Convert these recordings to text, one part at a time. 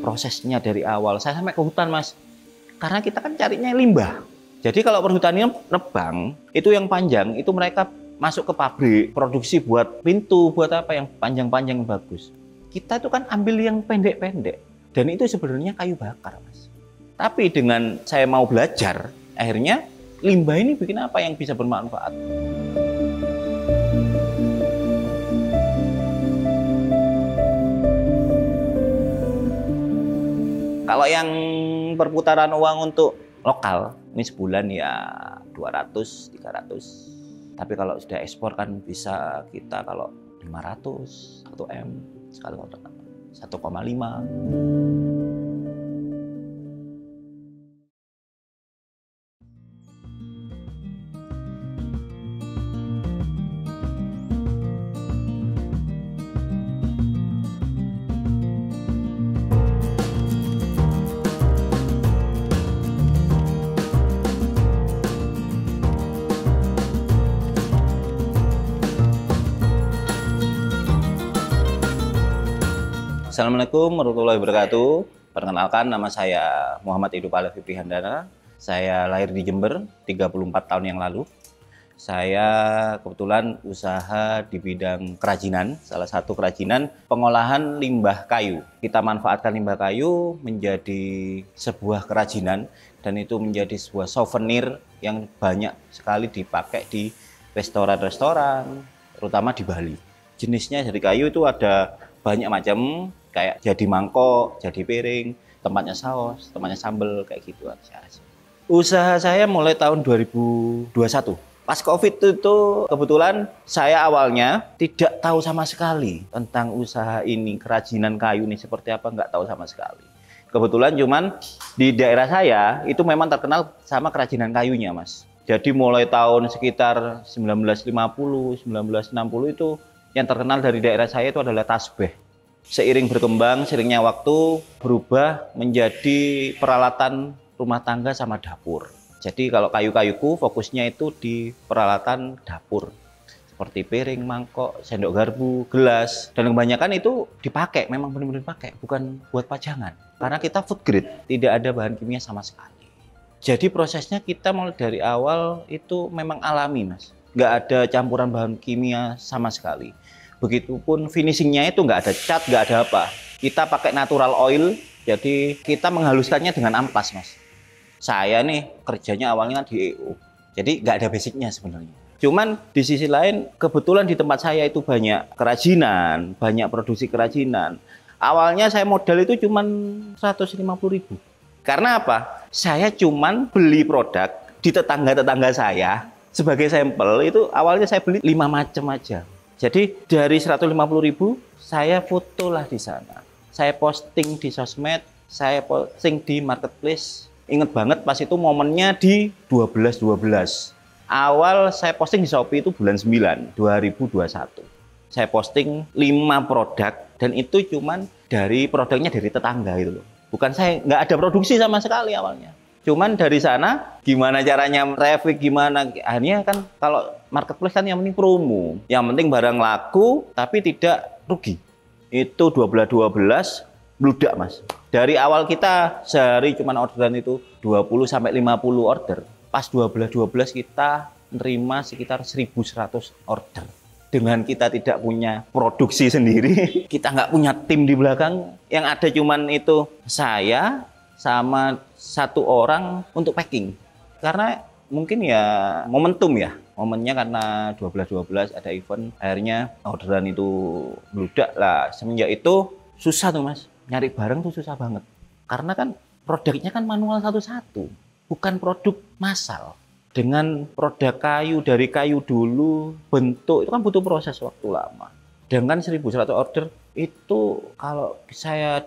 prosesnya dari awal. Saya sampai ke hutan, Mas. Karena kita kan carinya limbah. Jadi kalau perhutanian nebang, itu yang panjang, itu mereka masuk ke pabrik, produksi buat pintu, buat apa yang panjang-panjang bagus. Kita itu kan ambil yang pendek-pendek. Dan itu sebenarnya kayu bakar, Mas. Tapi dengan saya mau belajar, akhirnya limbah ini bikin apa yang bisa bermanfaat. Kalau yang perputaran uang untuk lokal, ini sebulan ya 200, 300. Tapi kalau sudah ekspor kan bisa kita kalau 500, 1 M, sekali kalau 1,5. Assalamualaikum warahmatullahi wabarakatuh. Perkenalkan, nama saya Muhammad Hidup Alefi Prihandana. Saya lahir di Jember 34 tahun yang lalu. Saya kebetulan usaha di bidang kerajinan, salah satu kerajinan pengolahan limbah kayu. Kita manfaatkan limbah kayu menjadi sebuah kerajinan dan itu menjadi sebuah souvenir yang banyak sekali dipakai di restoran-restoran, terutama di Bali. Jenisnya dari kayu itu ada banyak macam, kayak jadi mangkok, jadi piring, tempatnya saus, tempatnya sambal, kayak gitu aja. Usaha saya mulai tahun 2021. Pas COVID itu kebetulan saya awalnya tidak tahu sama sekali tentang usaha ini, kerajinan kayu ini seperti apa, nggak tahu sama sekali. Kebetulan cuman di daerah saya itu memang terkenal sama kerajinan kayunya, Mas. Jadi mulai tahun sekitar 1950, 1960 itu yang terkenal dari daerah saya itu adalah tasbih. Seiring berkembang, seiringnya waktu berubah menjadi peralatan rumah tangga sama dapur. Jadi kalau kayu-kayuku fokusnya itu di peralatan dapur. Seperti piring, mangkok, sendok garpu, gelas. Dan kebanyakan itu dipakai, memang benar-benar dipakai, bukan buat pajangan. Karena kita food grade, tidak ada bahan kimia sama sekali. Jadi prosesnya kita mulai dari awal itu memang alami, Mas. Nggak ada campuran bahan kimia sama sekali. Begitupun finishingnya itu nggak ada cat, nggak ada apa. Kita pakai natural oil, jadi kita menghaluskannya dengan amplas, Mas. Saya nih kerjanya awalnya di EO, jadi nggak ada basicnya sebenarnya. Cuman di sisi lain, kebetulan di tempat saya itu banyak kerajinan, banyak produksi kerajinan. Awalnya saya modal itu cuman 150.000. Karena apa? Saya cuman beli produk di tetangga-tetangga saya sebagai sampel itu awalnya saya beli 5 macam aja. Jadi dari 150.000 saya fotolah di sana. Saya posting di sosmed, saya posting di marketplace. Ingat banget pas itu momennya di 12/12. Awal saya posting di Shopee itu bulan 9 2021. Saya posting 5 produk dan itu cuman dari produknya dari tetangga itu loh. Bukan saya, nggak ada produksi sama sekali awalnya. Cuman dari sana, gimana caranya traffic, gimana. Akhirnya kan kalau marketplace kan yang penting promo. Yang penting barang laku, tapi tidak rugi. Itu 12/12, bludak, Mas. Dari awal kita sehari cuma orderan itu 20-50 order. Pas 12/12 kita nerima sekitar 1.100 order. Dengan kita tidak punya produksi sendiri, kita nggak punya tim di belakang. Yang ada cuman itu saya, sama 1 orang untuk packing. Karena mungkin ya momentum ya. Momennya karena 12/12 ada event, akhirnya orderan itu bludak lah. Semenjak itu susah tuh, Mas. Nyari barang tuh susah banget. Karena kan produknya kan manual satu-satu, bukan produk massal. Dengan produk kayu, dari kayu dulu, bentuk, itu kan butuh proses waktu lama. Dengan 1.100 order, itu kalau saya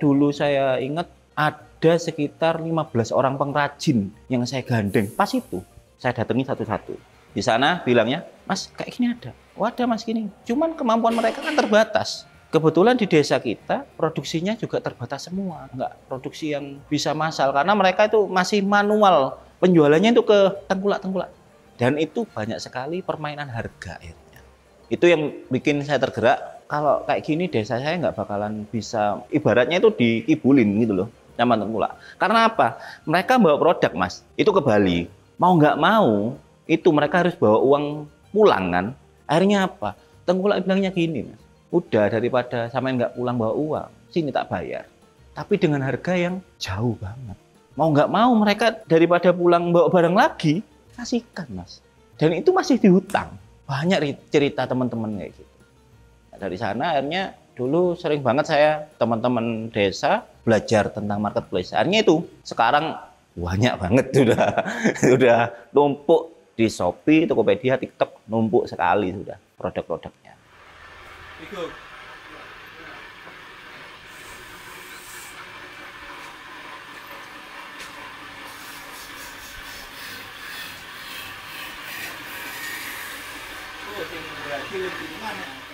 ingat ada sekitar 15 orang pengrajin yang saya gandeng. Pas itu, saya datangi satu-satu. Di sana bilangnya, Mas, kayak gini ada. Oh, ada, Mas, gini. Cuman kemampuan mereka kan terbatas. Kebetulan di desa kita, produksinya juga terbatas semua. Nggak produksi yang bisa massal. Karena mereka itu masih manual. Penjualannya itu ke tengkulak-tengkulak. Dan itu banyak sekali permainan harga akhirnya. Itu yang bikin saya tergerak. Kalau kayak gini desa saya nggak bakalan bisa, ibaratnya itu dikibulin gitu loh sama tengkulak. Karena apa? Mereka bawa produk mas, itu ke Bali. Mau nggak mau, itu mereka harus bawa uang pulang kan. Akhirnya apa? Tengkulak bilangnya gini mas, udah daripada samain nggak pulang bawa uang, sini tak bayar. Tapi dengan harga yang jauh banget. Mau nggak mau mereka daripada pulang bawa barang lagi, kasihkan mas. Dan itu masih dihutang. Banyak cerita teman-teman kayak gitu. Dari sana akhirnya dulu sering banget saya teman-teman desa belajar tentang marketplace. Akhirnya itu sekarang banyak banget sudah numpuk di Shopee, Tokopedia, TikTok numpuk sekali sudah produk-produknya.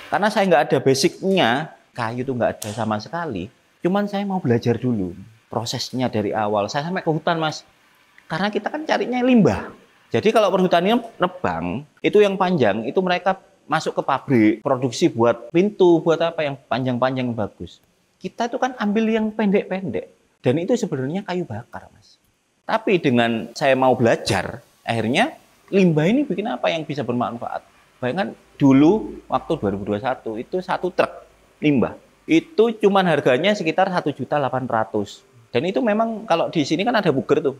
Karena saya nggak ada basicnya, kayu itu nggak ada sama sekali. Cuman saya mau belajar dulu prosesnya dari awal. Saya sampai ke hutan mas, karena kita kan carinya limbah. Jadi kalau perhutanian nebang, itu yang panjang, itu mereka masuk ke pabrik, produksi buat pintu, buat apa yang panjang-panjang bagus. Kita itu kan ambil yang pendek-pendek. Dan itu sebenarnya kayu bakar mas. Tapi dengan saya mau belajar, akhirnya limbah ini bikin apa yang bisa bermanfaat. Bayangkan dulu waktu 2021 itu 1 truk limbah. Itu cuman harganya sekitar 1.800.000. Dan itu memang kalau di sini kan ada buger tuh.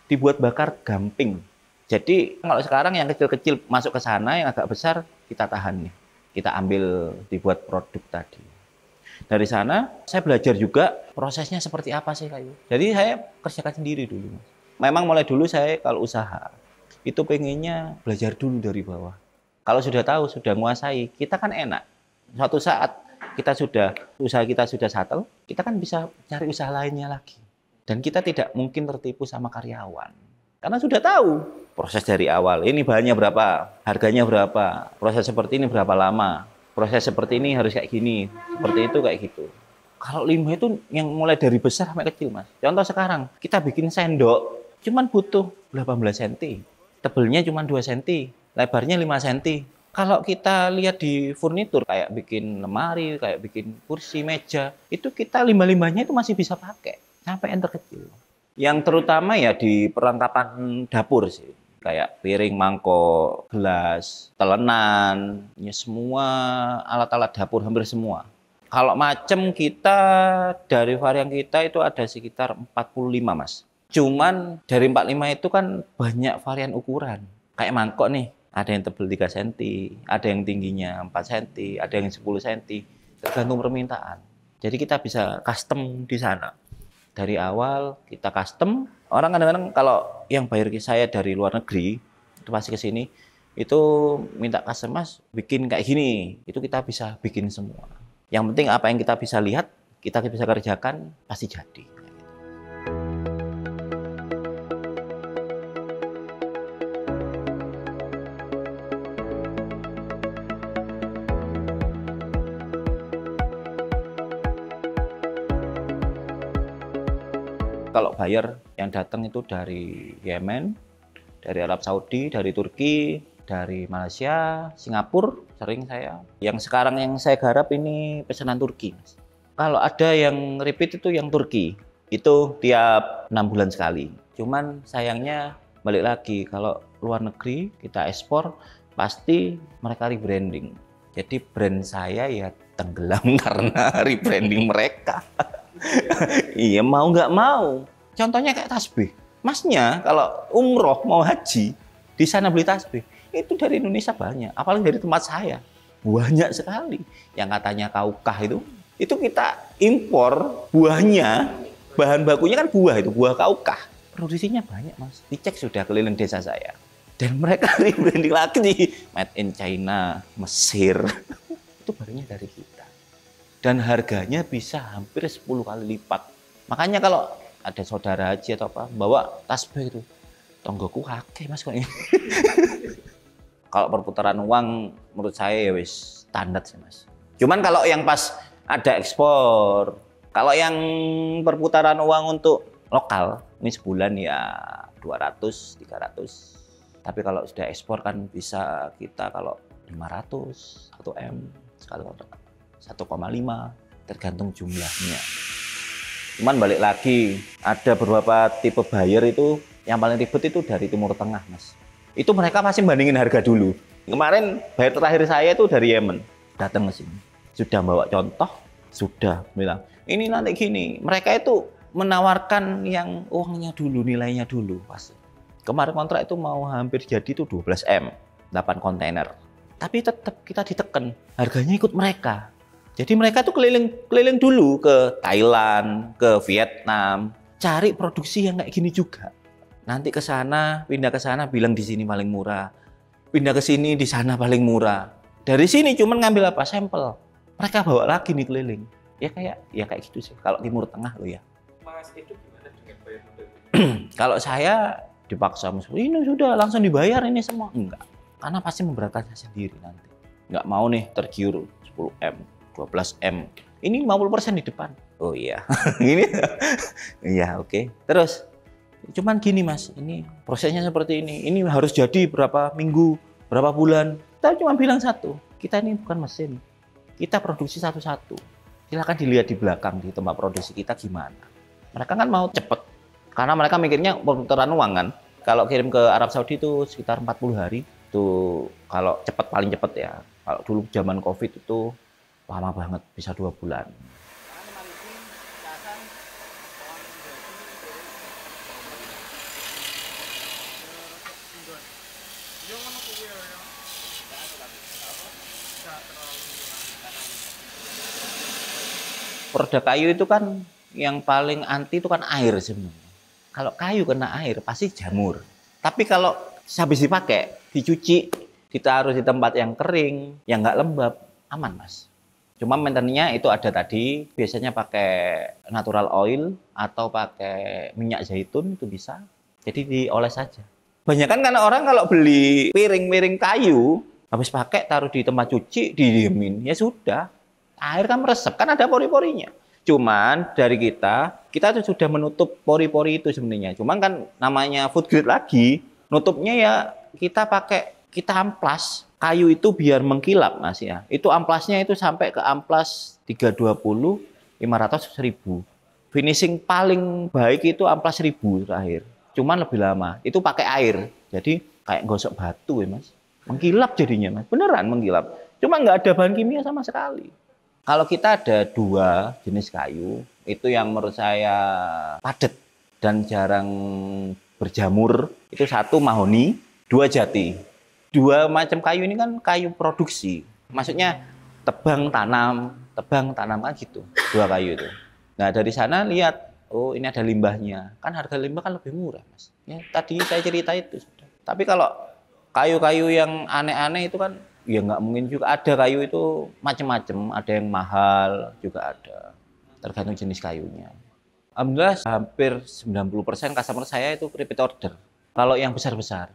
Dibuat bakar gamping. Jadi kalau sekarang yang kecil-kecil masuk ke sana, yang agak besar kita tahan nih. Kita ambil dibuat produk tadi. Dari sana saya belajar juga prosesnya seperti apa sih kayu. Jadi saya kerjakan sendiri dulu. Memang mulai dulu saya kalau usaha itu pengennya belajar dulu dari bawah. Kalau sudah tahu, sudah menguasai, kita kan enak. Suatu saat usaha kita sudah settle, kita kan bisa cari usaha lainnya lagi. Dan kita tidak mungkin tertipu sama karyawan. Karena sudah tahu proses dari awal. Ini bahannya berapa, harganya berapa, proses seperti ini berapa lama, proses seperti ini harus kayak gini, seperti itu kayak gitu. Kalau limbah itu yang mulai dari besar sampai kecil mas. Contoh sekarang, kita bikin sendok, cuman butuh 18 cm. Tebelnya cuma 2 cm. Lebarnya 5 cm. Kalau kita lihat di furnitur, kayak bikin lemari, kayak bikin kursi, meja, itu kita limbah-limbahnya itu masih bisa pakai, sampai yang terkecil. Yang terutama ya di perlengkapan dapur sih. Kayak piring, mangkok, gelas, telenan, ya semua alat-alat dapur, hampir semua. Kalau macam kita, dari varian kita itu ada sekitar 45 mas. Cuman dari 45 itu kan banyak varian ukuran. Kayak mangkok nih. Ada yang tebal 3 cm, ada yang tingginya 4 cm, ada yang 10 cm, tergantung permintaan. Jadi kita bisa custom di sana. Dari awal kita custom, orang kadang-kadang kalau yang bayar ke saya dari luar negeri, itu pasti ke sini, itu minta custom mas, bikin kayak gini, itu kita bisa bikin semua. Yang penting apa yang kita bisa lihat, kita bisa kerjakan, pasti jadi. Kalau buyer yang datang itu dari Yemen, dari Arab Saudi, dari Turki, dari Malaysia, Singapura, sering saya. Yang sekarang yang saya garap ini pesanan Turki. Kalau ada yang repeat itu yang Turki, itu tiap 6 bulan sekali. Cuman sayangnya balik lagi, kalau luar negeri kita ekspor, pasti mereka rebranding. Jadi brand saya ya tenggelam karena rebranding mereka. Iya mau nggak mau. Contohnya kayak tasbih. Masnya kalau umroh mau haji di sana beli tasbih itu dari Indonesia banyak. Apalagi dari tempat saya banyak sekali. Yang katanya kaukah itu kita impor buahnya, bahan bakunya kan buah itu buah kaukah. Produksinya banyak mas. Dicek sudah keliling desa saya. Dan mereka rebranding lagi nih made in China, Mesir. Itu barunya dari kita. Dan harganya bisa hampir 10 kali lipat. Makanya kalau ada saudara haji atau apa, bawa tasbih itu. Tonggoku kakek mas kok ini. Kalau perputaran uang menurut saya ya wis standar sih mas. Cuman kalau yang pas ada ekspor, kalau yang perputaran uang untuk lokal, ini sebulan ya 200, 300. Tapi kalau sudah ekspor kan bisa kita kalau 500, 1 M, sekali 1,5, tergantung jumlahnya. Cuman balik lagi, ada beberapa tipe buyer itu yang paling ribet itu dari Timur Tengah, Mas. Itu mereka pasti bandingin harga dulu. Kemarin buyer terakhir saya itu dari Yemen, datang ke sini. Sudah bawa contoh, sudah bilang, ini nanti gini. Mereka itu menawarkan yang uangnya dulu, nilainya dulu pasti. Kemarin kontrak itu mau hampir jadi itu 12 M, 8 kontainer. Tapi tetap kita ditekan, harganya ikut mereka. Jadi mereka tuh keliling dulu ke Thailand, ke Vietnam, cari produksi yang kayak gini juga. Nanti ke sana, pindah ke sana bilang di sini paling murah. Pindah ke sini di sana paling murah. Dari sini cuman ngambil apa? Sampel. Mereka bawa lagi nih keliling. Ya kayak gitu sih. Kalau Timur Tengah lo ya. Mas itu gimana dengan bayar modal? Kalau saya dipaksa, ini sudah langsung dibayar ini semua. Enggak. Karena pasti memberatkan saya sendiri nanti. Enggak mau nih tergiur 10 M. 12 M. Ini 50% di depan. Oh iya. Ini. Iya, oke. Terus cuman gini, Mas. Ini prosesnya seperti ini. Ini harus jadi berapa minggu, berapa bulan. Kita cuma bilang satu. Kita ini bukan mesin. Kita produksi satu-satu. Silakan dilihat di belakang di tempat produksi kita gimana. Mereka kan mau cepet. Karena mereka mikirnya perputaran uang kan. Kalau kirim ke Arab Saudi itu sekitar 40 hari. Itu kalau cepet paling cepet ya. Kalau dulu zaman Covid itu lama banget, bisa 2 bulan. Produk kayu itu kan yang paling anti itu kan air sebenarnya. Kalau kayu kena air pasti jamur. Tapi kalau habis dipakai, dicuci, ditaruh di tempat yang kering, yang nggak lembab, aman, Mas. Cuma maintenance-nya itu ada tadi, biasanya pakai natural oil atau pakai minyak zaitun itu bisa. Jadi dioles saja. Banyak kan karena orang kalau beli piring-piring kayu, habis pakai taruh di tempat cuci, didiemin, ya sudah. Air kan meresap, kan ada pori-porinya. Cuman dari kita tuh sudah menutup pori-pori itu sebenarnya. Cuman kan namanya food grade lagi, nutupnya ya kita amplas. Kayu itu biar mengkilap, Mas ya. Itu amplasnya itu sampai ke amplas 320, 500, 1000. Finishing paling baik itu amplas 1000 terakhir. Cuman lebih lama. Itu pakai air. Jadi kayak gosok batu ya, Mas. Mengkilap jadinya, Mas. Beneran mengkilap. Cuma nggak ada bahan kimia sama sekali. Kalau kita ada 2 jenis kayu, itu yang menurut saya padat dan jarang berjamur. Itu 1 mahoni, 2 jati. 2 macam kayu ini kan kayu produksi. Maksudnya tebang tanam kan gitu. 2 kayu itu. Nah dari sana lihat, oh ini ada limbahnya. Kan harga limbah kan lebih murah, Mas. Ya, tadi saya cerita itu sudah. Tapi kalau kayu-kayu yang aneh-aneh itu kan, ya nggak mungkin juga. Ada kayu itu macam-macam. Ada yang mahal juga ada. Tergantung jenis kayunya. Alhamdulillah hampir 90% customer saya itu repeat order. Kalau yang besar-besar.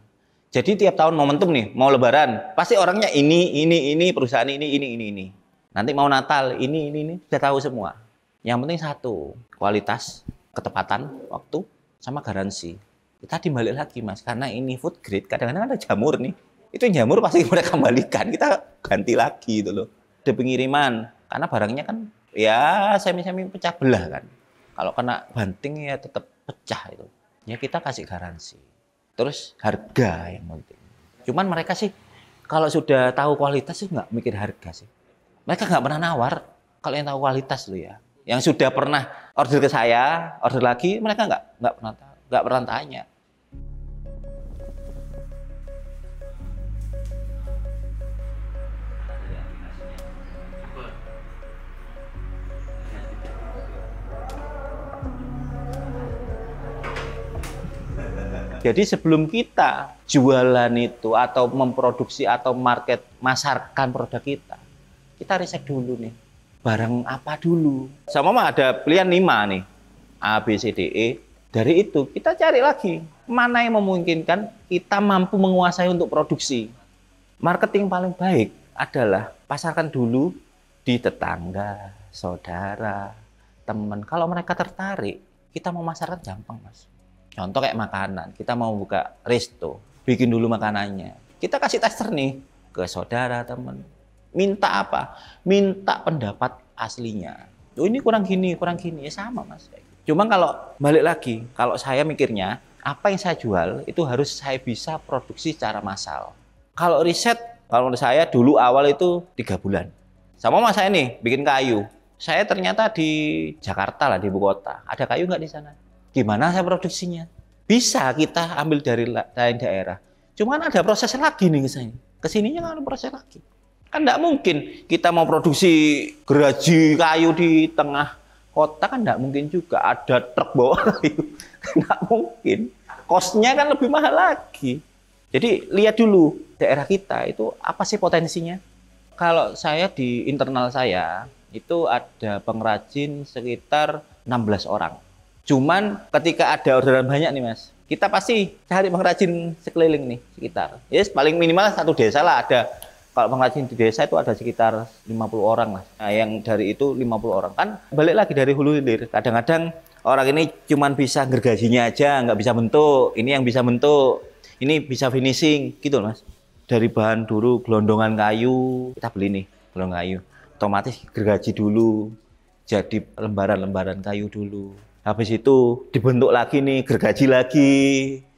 Jadi tiap tahun momentum nih, mau lebaran, pasti orangnya ini, perusahaan ini. Nanti mau Natal, ini, sudah tahu semua. Yang penting satu, kualitas, ketepatan, waktu, sama garansi. Kita dibalik lagi, Mas, karena ini food grade, kadang-kadang ada jamur nih. Itu jamur pasti mereka kembalikan, kita ganti lagi gitu loh. Ada pengiriman, karena barangnya kan ya semi-semi pecah belah kan. Kalau kena banting ya tetap pecah itu. Ya kita kasih garansi. Terus harga yang penting. Cuman mereka sih kalau sudah tahu kualitas sih nggak mikir harga sih. Mereka nggak pernah nawar kalau yang tahu kualitas loh ya. Yang sudah pernah order ke saya, order lagi, mereka nggak pernah tanya. Jadi sebelum kita jualan itu atau memproduksi atau masarkan produk kita riset dulu nih. Barang apa dulu. Sama mah ada pilihan 5 nih. A, B, C, D, E. Dari itu kita cari lagi. Mana yang memungkinkan kita mampu menguasai untuk produksi. Marketing paling baik adalah pasarkan dulu di tetangga, saudara, teman. Kalau mereka tertarik, kita mau masarkan gampang, Mas. Contoh kayak makanan, kita mau buka resto, bikin dulu makanannya. Kita kasih tester nih ke saudara, teman. Minta apa? Minta pendapat aslinya. Oh, ini kurang gini, ya sama Mas. Cuma kalau balik lagi, kalau saya mikirnya, apa yang saya jual itu harus saya bisa produksi secara massal. Kalau riset, kalau menurut saya dulu awal itu 3 bulan. Sama Mas saya nih, bikin kayu. Saya ternyata di Jakarta lah, di ibu kota. Ada kayu nggak di sana? Gimana saya produksinya? Bisa kita ambil dari lain daerah. Cuman ada proses lagi nih misalnya. Kesininya kan ada proses lagi. Kan nggak mungkin kita mau produksi geraji kayu di tengah kota, kan nggak mungkin juga. Ada truk bawa kayu. Nggak mungkin. Cost-nya kan lebih mahal lagi. Jadi lihat dulu daerah kita itu apa sih potensinya. Kalau saya di internal saya itu ada pengrajin sekitar 16 orang. Cuman ketika ada orderan banyak nih Mas, kita pasti cari pengrajin sekeliling nih sekitar. Yes, paling minimal satu desa lah ada. Kalau pengrajin di desa itu ada sekitar 50 orang Mas. Nah, yang dari itu 50 orang. Kan balik lagi dari hulu hilir. Kadang-kadang orang ini cuman bisa gergajinya aja, nggak bisa bentuk. Ini yang bisa bentuk, ini bisa finishing, gitu Mas. Dari bahan dulu gelondongan kayu, kita beli nih gelondongan kayu. Otomatis gergaji dulu, jadi lembaran-lembaran kayu dulu. Habis itu dibentuk lagi nih, gergaji lagi.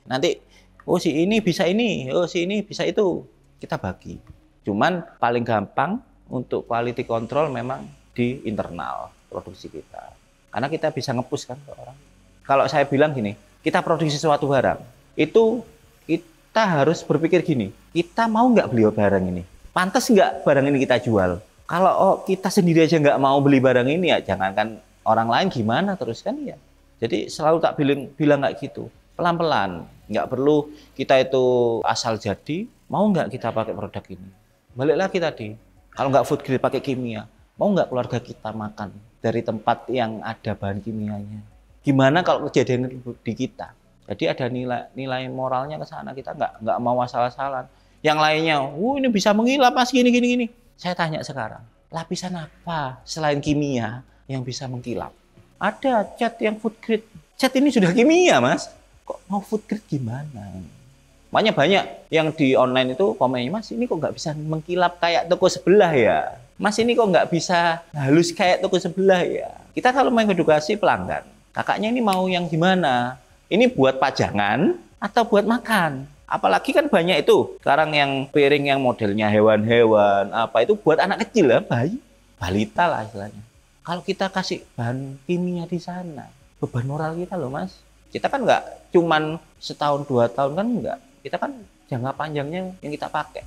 Nanti, oh si ini bisa ini, oh si ini bisa itu. Kita bagi. Cuman paling gampang untuk quality control memang di internal produksi kita. Karena kita bisa nge-push kan ke orang. Kalau saya bilang gini, kita produksi suatu barang, itu kita harus berpikir gini, kita mau nggak beli barang ini? Pantas nggak barang ini kita jual? Kalau kita sendiri aja nggak mau beli barang ini, ya jangankan orang lain gimana terus kan ya. Jadi selalu tak bilang nggak gitu, pelan-pelan. Nggak perlu kita itu asal jadi, mau nggak kita pakai produk ini? Balik lagi tadi, kalau nggak food grade pakai kimia, mau nggak keluarga kita makan dari tempat yang ada bahan kimianya? Gimana kalau kejadian di kita? Jadi ada nilai moralnya ke sana, kita nggak mau asal-asalan. Yang lainnya, ini bisa mengilap mas gini. Saya tanya sekarang, lapisan apa selain kimia yang bisa mengkilap? Ada cat yang food grade. Cat ini sudah kimia mas, kok mau food grade gimana? Makanya banyak yang di online itu komennya, mas ini kok nggak bisa mengkilap kayak toko sebelah ya? Mas ini kok nggak bisa halus kayak toko sebelah ya? Kita kalau mengedukasi pelanggan, kakaknya ini mau yang gimana? Ini buat pajangan atau buat makan? Apalagi kan banyak itu sekarang yang piring yang modelnya hewan-hewan, apa itu buat anak kecil ya, bayi, balita lah istilahnya. Kalau kita kasih bahan kimia di sana, beban moral kita loh mas. Kita kan nggak cuman setahun 2 tahun kan enggak. Kita kan jangka panjangnya yang kita pakai.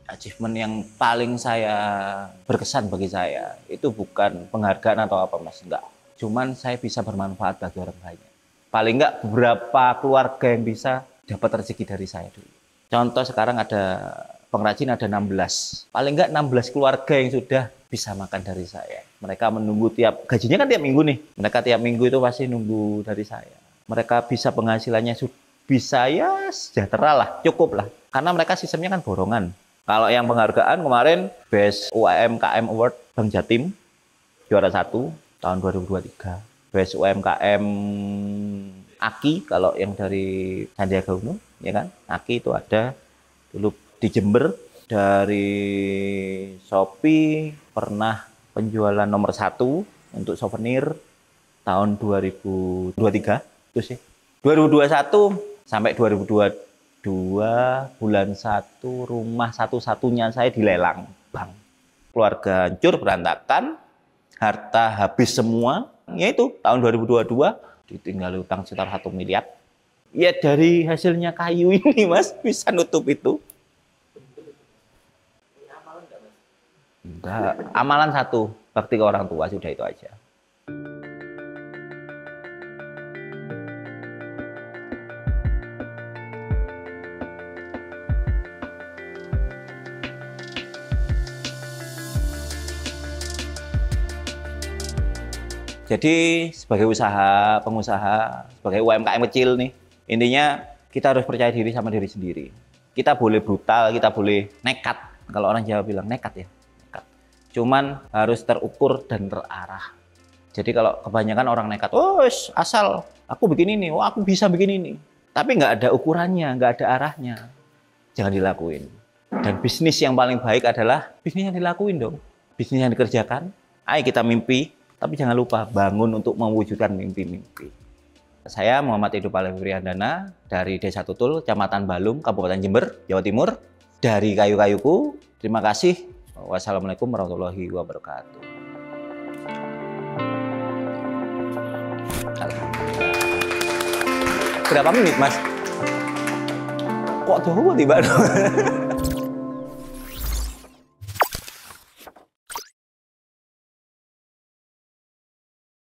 Achievement yang paling saya berkesan bagi saya itu bukan penghargaan atau apa mas, enggak. Cuman saya bisa bermanfaat bagi orang banyak. Paling enggak beberapa keluarga yang bisa dapat rezeki dari saya dulu. Contoh sekarang ada pengrajin ada 16. Paling enggak 16 keluarga yang sudah bisa makan dari saya. Mereka menunggu gajinya kan tiap minggu nih. Mereka tiap minggu itu pasti nunggu dari saya. Mereka bisa penghasilannya bisa ya sejahtera lah, cukup lah. Karena mereka sistemnya kan borongan. Kalau yang penghargaan kemarin Best UMKM Award Bank Jatim juara 1 tahun 2023. Best UMKM Aki kalau yang dari Sandiaga Uno ya kan. Aki itu ada dulu di Jember dari Shopee pernah penjualan nomor 1 untuk souvenir tahun 2023 itu sih. 2021 sampai 2022 bulan 1 rumah satu-satunya saya dilelang bang. Keluarga hancur berantakan, harta habis semua. Yaitu tahun 2022 ditinggal utang sekitar 1 miliar. Ya dari hasilnya kayu ini mas bisa nutup itu. Enggak, amalan 1 bakti ke orang tua sudah itu aja. Jadi sebagai pengusaha, sebagai UMKM kecil nih, intinya kita harus percaya diri sama diri sendiri. Kita boleh brutal, kita boleh nekat, Kalau orang Jawa bilang nekat ya, nekat. Cuman harus terukur dan terarah. Jadi kalau kebanyakan orang nekat, oh asal aku bikin ini, oh aku bisa bikin ini. Tapi nggak ada ukurannya, nggak ada arahnya. Jangan dilakuin. Dan bisnis yang paling baik adalah bisnis yang dilakuin dong. Bisnis yang dikerjakan. Ayo kita mimpi, tapi jangan lupa bangun untuk mewujudkan mimpi-mimpi. Saya Muhammad Idham Alefiprihandana dari Desa Tutul, Kecamatan Balung, Kabupaten Jember, Jawa Timur. Dari Kayu-Kayuku, terima kasih. Wassalamualaikum warahmatullahi wabarakatuh. Berapa menit, Mas? Kok jauh tiba?